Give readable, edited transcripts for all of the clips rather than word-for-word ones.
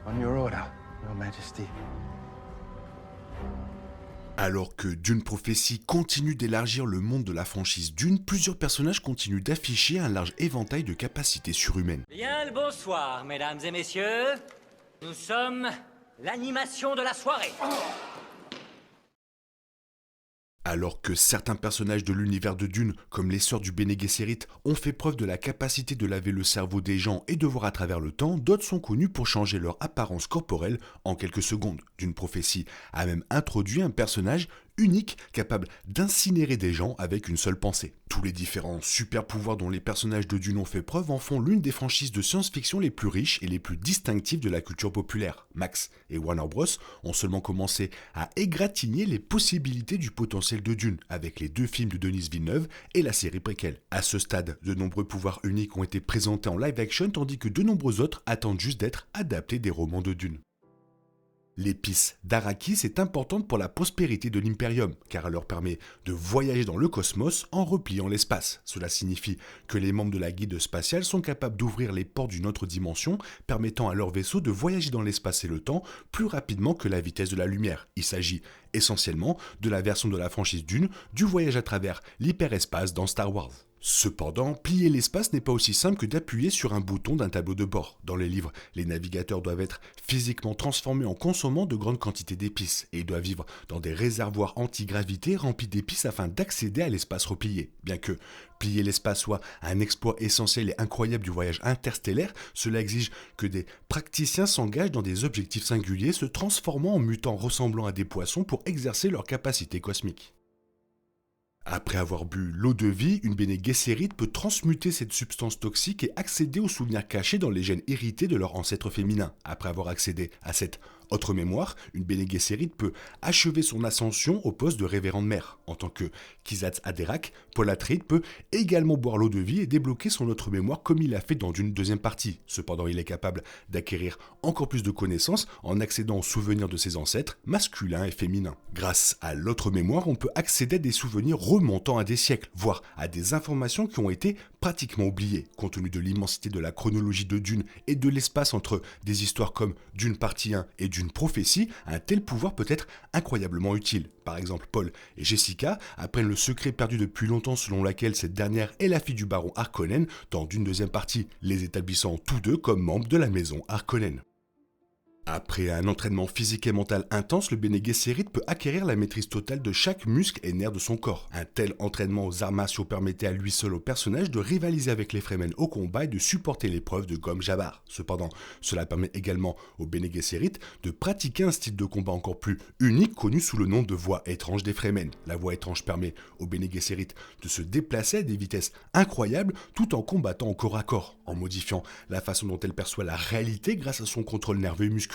On your order, Your Majesty. Alors que Dune Prophecy continue d'élargir le monde de la franchise Dune, plusieurs personnages continuent d'afficher un large éventail de capacités surhumaines. Bien le bonsoir, mesdames et messieurs. Nous sommes l'animation de la soirée. Alors que certains personnages de l'univers de Dune, comme les sœurs du Bene Gesserit, ont fait preuve de la capacité de laver le cerveau des gens et de voir à travers le temps, d'autres sont connus pour changer leur apparence corporelle en quelques secondes. Dune Prophecy a même introduit un personnage unique capable d'incinérer des gens avec une seule pensée. Tous les différents super pouvoirs dont les personnages de Dune ont fait preuve en font l'une des franchises de science-fiction les plus riches et les plus distinctives de la culture populaire. Max et Warner Bros. Ont seulement commencé à égratigner les possibilités du potentiel de Dune avec les 2 films de Denis Villeneuve et la série préquelle. À ce stade, de nombreux pouvoirs uniques ont été présentés en live action tandis que de nombreux autres attendent juste d'être adaptés des romans de Dune. L'épice d'Arrakis est importante pour la prospérité de l'Imperium, car elle leur permet de voyager dans le cosmos en repliant l'espace. Cela signifie que les membres de la guilde spatiale sont capables d'ouvrir les portes d'une autre dimension, permettant à leur vaisseau de voyager dans l'espace et le temps plus rapidement que la vitesse de la lumière. Il s'agit essentiellement de la version de la franchise Dune du voyage à travers l'hyperespace dans Star Wars. Cependant, plier l'espace n'est pas aussi simple que d'appuyer sur un bouton d'un tableau de bord. Dans les livres, les navigateurs doivent être physiquement transformés en consommant de grandes quantités d'épices et ils doivent vivre dans des réservoirs anti-gravité remplis d'épices afin d'accéder à l'espace replié. Bien que plier l'espace soit un exploit essentiel et incroyable du voyage interstellaire, cela exige que des praticiens s'engagent dans des objectifs singuliers, se transformant en mutants ressemblant à des poissons pour exercer leurs capacités cosmiques. Après avoir bu l'eau de vie, une Bene Gesserit peut transmuter cette substance toxique et accéder aux souvenirs cachés dans les gènes hérités de leur ancêtre féminin. Après avoir accédé à cette autre mémoire, une Bene Gesserit peut achever son ascension au poste de révérende mère. En tant que Kwisatz Haderach, Paul Atreides peut également boire l'eau de vie et débloquer son autre mémoire comme il l'a fait dans une deuxième partie. Cependant, il est capable d'acquérir encore plus de connaissances en accédant aux souvenirs de ses ancêtres, masculins et féminins. Grâce à l'autre mémoire, on peut accéder à des souvenirs remontant à des siècles, voire à des informations qui ont été pratiquement oubliées. Compte tenu de l'immensité de la chronologie de Dune et de l'espace entre des histoires comme Dune partie 1 et Dune prophétie, un tel pouvoir peut être incroyablement utile. Par exemple, Paul et Jessica apprennent le secret perdu depuis longtemps selon lequel cette dernière est la fille du baron Harkonnen dans Dune deuxième partie, les établissant tous deux comme membres de la maison Harkonnen. Après un entraînement physique et mental intense, le Bene Gesserit peut acquérir la maîtrise totale de chaque muscle et nerf de son corps. Un tel entraînement aux arts martiaux permettait à lui seul au personnage de rivaliser avec les Fremen au combat et de supporter l'épreuve de Gom Jabbar. Cependant, cela permet également au Bene Gesserit de pratiquer un style de combat encore plus unique connu sous le nom de voie étrange des Fremen. La voie étrange permet au Bene Gesserit de se déplacer à des vitesses incroyables tout en combattant au corps à corps, en modifiant la façon dont elle perçoit la réalité grâce à son contrôle nerveux et musculaire.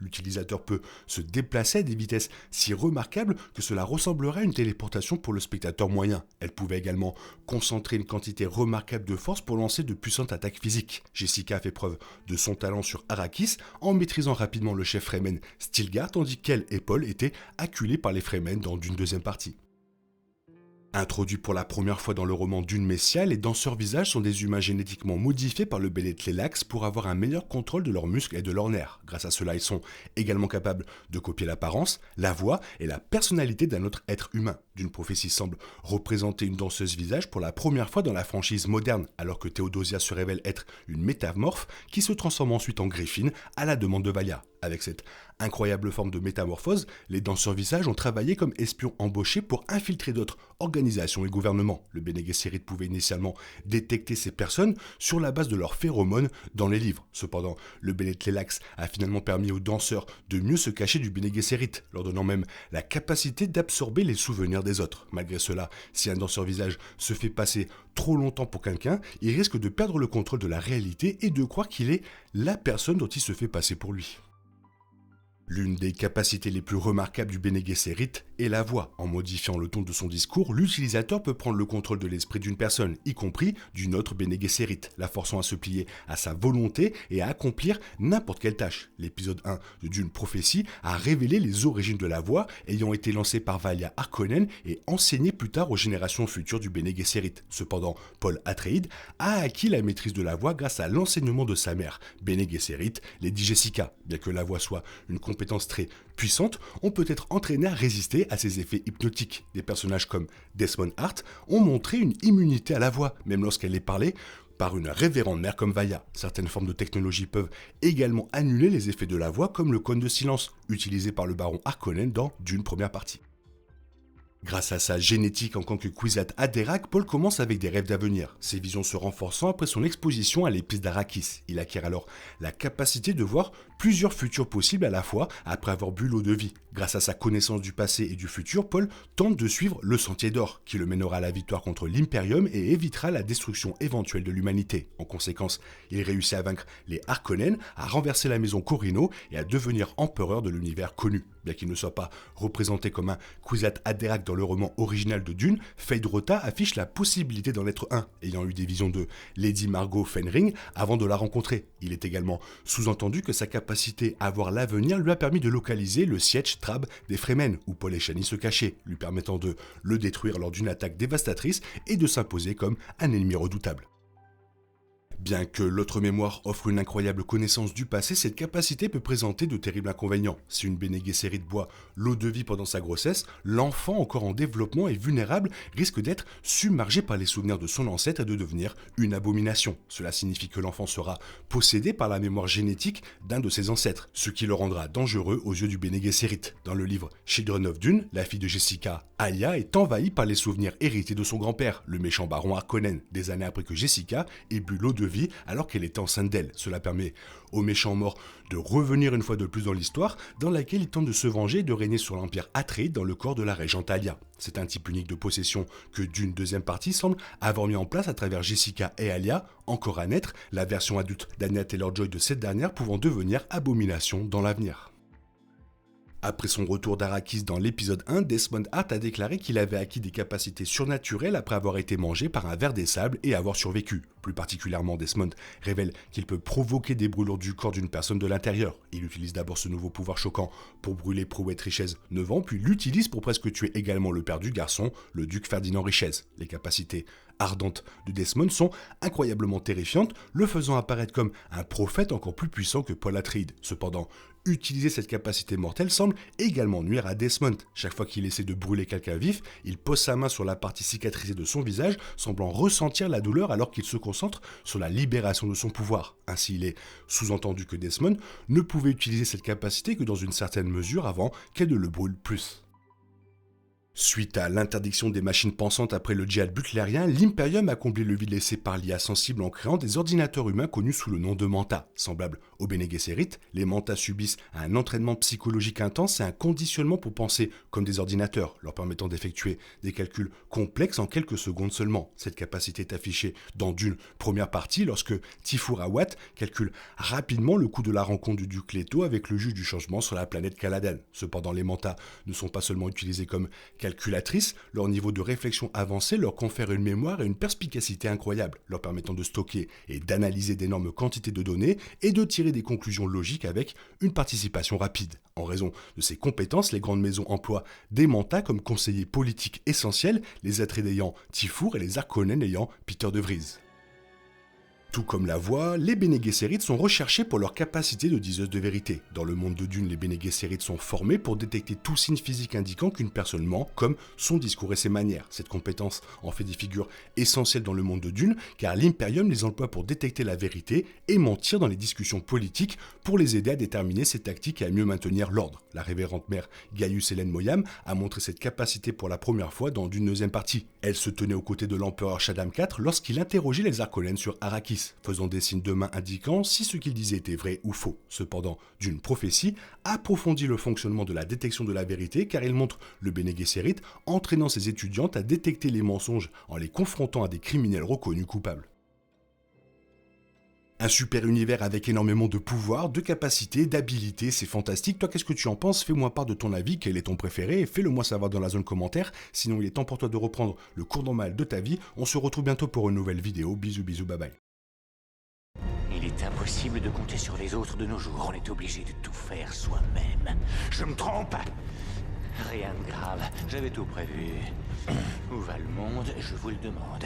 L'utilisateur peut se déplacer à des vitesses si remarquables que cela ressemblerait à une téléportation pour le spectateur moyen. Elle pouvait également concentrer une quantité remarquable de force pour lancer de puissantes attaques physiques. Jessica a fait preuve de son talent sur Arrakis en maîtrisant rapidement le chef Fremen Stilgar, tandis qu'elle et Paul étaient acculés par les Fremen dans une deuxième partie. Introduits pour la première fois dans le roman Dune Messiah, les danseurs visages sont des humains génétiquement modifiés par le Bene Tleilax pour avoir un meilleur contrôle de leurs muscles et de leurs nerfs. Grâce à cela, ils sont également capables de copier l'apparence, la voix et la personnalité d'un autre être humain. Dune Prophétie semble représenter une danseuse visage pour la première fois dans la franchise moderne, alors que Theodosia se révèle être une métamorphe qui se transforme ensuite en Griffin à la demande de Valia. Avec cette incroyable forme de métamorphose, les danseurs visages ont travaillé comme espions embauchés pour infiltrer d'autres organisations et gouvernements. Le Bene Gesserit pouvait initialement détecter ces personnes sur la base de leurs phéromones dans les livres. Cependant, le Bene Tleilax a finalement permis aux danseurs de mieux se cacher du Bene Gesserit, leur donnant même la capacité d'absorber les souvenirs des autres. Malgré cela, si un danseur visage se fait passer trop longtemps pour quelqu'un, il risque de perdre le contrôle de la réalité et de croire qu'il est la personne dont il se fait passer pour lui. L'une des capacités les plus remarquables du Bene Gesserit et la voix. En modifiant le ton de son discours, l'utilisateur peut prendre le contrôle de l'esprit d'une personne, y compris d'une autre Bene Gesserit, la forçant à se plier à sa volonté et à accomplir n'importe quelle tâche. L'épisode 1 de Dune Prophétie a révélé les origines de la voix, ayant été lancée par Valia Harkonnen et enseignée plus tard aux générations futures du Bene Gesserit. Cependant, Paul Atreides a acquis la maîtrise de la voix grâce à l'enseignement de sa mère, Bene Gesserit, Lady Jessica. Bien que la voix soit une compétence très puissante, on peut être entraîné à résister à ses effets hypnotiques. Des personnages comme Desmond Hart ont montré une immunité à la voix, même lorsqu'elle est parlée par une révérende mère comme Valia. Certaines formes de technologie peuvent également annuler les effets de la voix, comme le cône de silence, utilisé par le baron Harkonnen dans Dune première partie. Grâce à sa génétique en tant que Kwisatz Haderach, Paul commence avec des rêves d'avenir, ses visions se renforçant après son exposition à l'épice d'Arrakis. Il acquiert alors la capacité de voir plusieurs futurs possibles à la fois après avoir bu l'eau de vie. Grâce à sa connaissance du passé et du futur, Paul tente de suivre le Sentier d'Or, qui le mènera à la victoire contre l'Imperium et évitera la destruction éventuelle de l'humanité. En conséquence, il réussit à vaincre les Harkonnen, à renverser la maison Corrino et à devenir empereur de l'univers connu. Bien qu'il ne soit pas représenté comme un Kwisatz Haderach dans le roman original de Dune, Feyd-Rautha affiche la possibilité d'en être un, ayant eu des visions de Lady Margot Fenring avant de la rencontrer. Il est également sous-entendu que sa capacité à voir l'avenir lui a permis de localiser le siège Trab des Fremen, où Paul et Chani se cachaient, lui permettant de le détruire lors d'une attaque dévastatrice et de s'imposer comme un ennemi redoutable. Bien que l'autre mémoire offre une incroyable connaissance du passé, cette capacité peut présenter de terribles inconvénients. Si une Bene Gesserit boit l'eau de vie pendant sa grossesse, l'enfant encore en développement et vulnérable risque d'être submergé par les souvenirs de son ancêtre et de devenir une abomination. Cela signifie que l'enfant sera possédé par la mémoire génétique d'un de ses ancêtres, ce qui le rendra dangereux aux yeux du Bene Gesserit. Dans le livre Children of Dune, la fille de Jessica, Alia, est envahie par les souvenirs hérités de son grand-père, le méchant baron Harkonnen, des années après que Jessica ait bu l'eau de vie alors qu'elle était enceinte d'elle. Cela permet au méchant mort de revenir une fois de plus dans l'histoire, dans laquelle il tente de se venger et de régner sur l'Empire Atreides dans le corps de la régente Alia. C'est un type unique de possession que Dune deuxième partie semble avoir mis en place à travers Jessica et Alia, encore à naître, la version adulte d'Anya Taylor-Joy de cette dernière pouvant devenir abomination dans l'avenir. Après son retour d'Arrakis dans l'épisode 1, Desmond Hart a déclaré qu'il avait acquis des capacités surnaturelles après avoir été mangé par un ver des sables et avoir survécu. Plus particulièrement, Desmond révèle qu'il peut provoquer des brûlures du corps d'une personne de l'intérieur. Il utilise d'abord ce nouveau pouvoir choquant pour brûler Prouet Richez 9 ans, puis l'utilise pour presque tuer également le père du garçon, le duc Ferdinand Richez. Les capacités ardentes de Desmond sont incroyablement terrifiantes, le faisant apparaître comme un prophète encore plus puissant que Paul Atreides. Cependant, utiliser cette capacité mortelle semble également nuire à Desmond. Chaque fois qu'il essaie de brûler quelqu'un vif, il pose sa main sur la partie cicatrisée de son visage, semblant ressentir la douleur alors qu'il se concentre sur la libération de son pouvoir. Ainsi, il est sous-entendu que Desmond ne pouvait utiliser cette capacité que dans une certaine mesure avant qu'elle ne le brûle plus. Suite à l'interdiction des machines pensantes après le djihad butlérien, l'Imperium a comblé le vide laissé par l'IA sensible en créant des ordinateurs humains connus sous le nom de Manta. Semblables aux Bene Gesserit, les Manta subissent un entraînement psychologique intense et un conditionnement pour penser comme des ordinateurs, leur permettant d'effectuer des calculs complexes en quelques secondes seulement. Cette capacité est affichée dans Dune première partie lorsque Tifur Awat calcule rapidement le coût de la rencontre du duc Leto avec le juge du changement sur la planète Caladan. Cependant, les Manta ne sont pas seulement utilisés comme calculatrices, leur niveau de réflexion avancé leur confère une mémoire et une perspicacité incroyables, leur permettant de stocker et d'analyser d'énormes quantités de données et de tirer des conclusions logiques avec une participation rapide. En raison de ces compétences, les grandes maisons emploient des Manta comme conseillers politiques essentiels, les Atreides ayant Tifur et les Harkonnen ayant Peter de Vries. Tout comme la voix, les Bene Gesserit sont recherchés pour leur capacité de diseuse de vérité. Dans le monde de Dune, les Bene Gesserit sont formés pour détecter tout signe physique indiquant qu'une personne ment, comme son discours et ses manières. Cette compétence en fait des figures essentielles dans le monde de Dune, car l'Imperium les emploie pour détecter la vérité et mentir dans les discussions politiques pour les aider à déterminer ses tactiques et à mieux maintenir l'ordre. La révérende mère Gaius Hélène Moyam a montré cette capacité pour la première fois dans Dune deuxième partie. Elle se tenait aux côtés de l'empereur Shaddam IV lorsqu'il interrogeait les Harkonnen sur Arrakis, faisant des signes de main indiquant si ce qu'il disait était vrai ou faux. Cependant, Dune Prophétie approfondit le fonctionnement de la détection de la vérité car il montre le Bene Gesserit entraînant ses étudiantes à détecter les mensonges en les confrontant à des criminels reconnus coupables. Un super univers avec énormément de pouvoirs, de capacités, d'habilités, c'est fantastique. Toi, qu'est-ce que tu en penses? Fais-moi part de ton avis, quel est ton préféré? Fais-le moi savoir dans la zone commentaire. Sinon, il est temps pour toi de reprendre le cours normal de ta vie. On se retrouve bientôt pour une nouvelle vidéo. Bisous, bisous, bye bye. Il est impossible de compter sur les autres de nos jours. On est obligé de tout faire soi-même. Je me trompe? Rien de grave. J'avais tout prévu. Où va le monde? Je vous le demande.